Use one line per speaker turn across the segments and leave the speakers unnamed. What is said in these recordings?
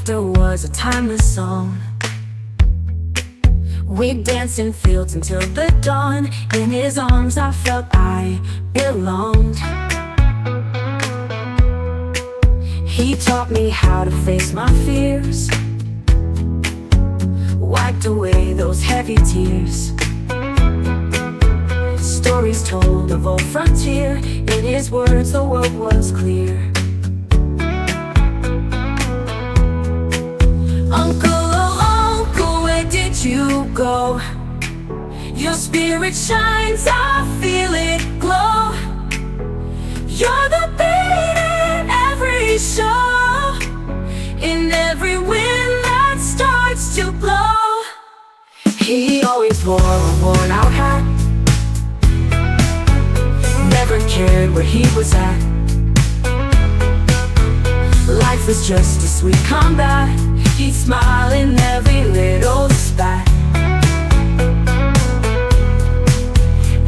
Laughter was a timeless song. We danced in fields until the dawn. In his arms I felt I belonged. He taught me how to face my fears, wiped away those heavy tears. Stories told of old frontier. In his words the world was clear. Uncle, oh uncle, where did you go? Your spirit shines, I feel it glow. You're the beat in every show, in every wind that starts to blow. He always wore a worn-out hat, never cared where he was at. Life was just a sweet combat. He'd smile in every little spat.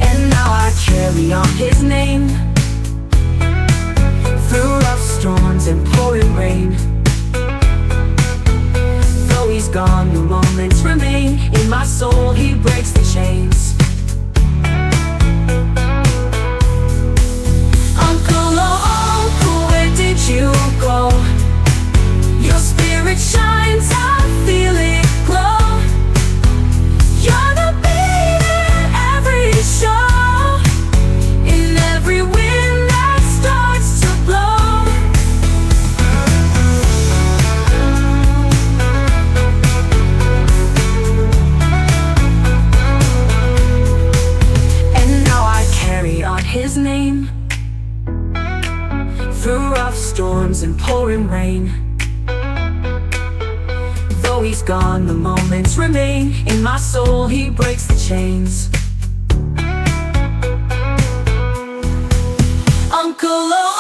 And now I carry on his name through rough storms and pouring rain. Though he's gone, the moments remain. In my soul he breaks the chains. Uncle, oh uncle, where did you go? Your spirit shines, I feel it glow. You're the beat in every show, in every wind that starts to blow. And now I carry on his name through rough storms and pouring rain. Though he's gone, the moments remain. In my soul he breaks the chains. Uncle, oh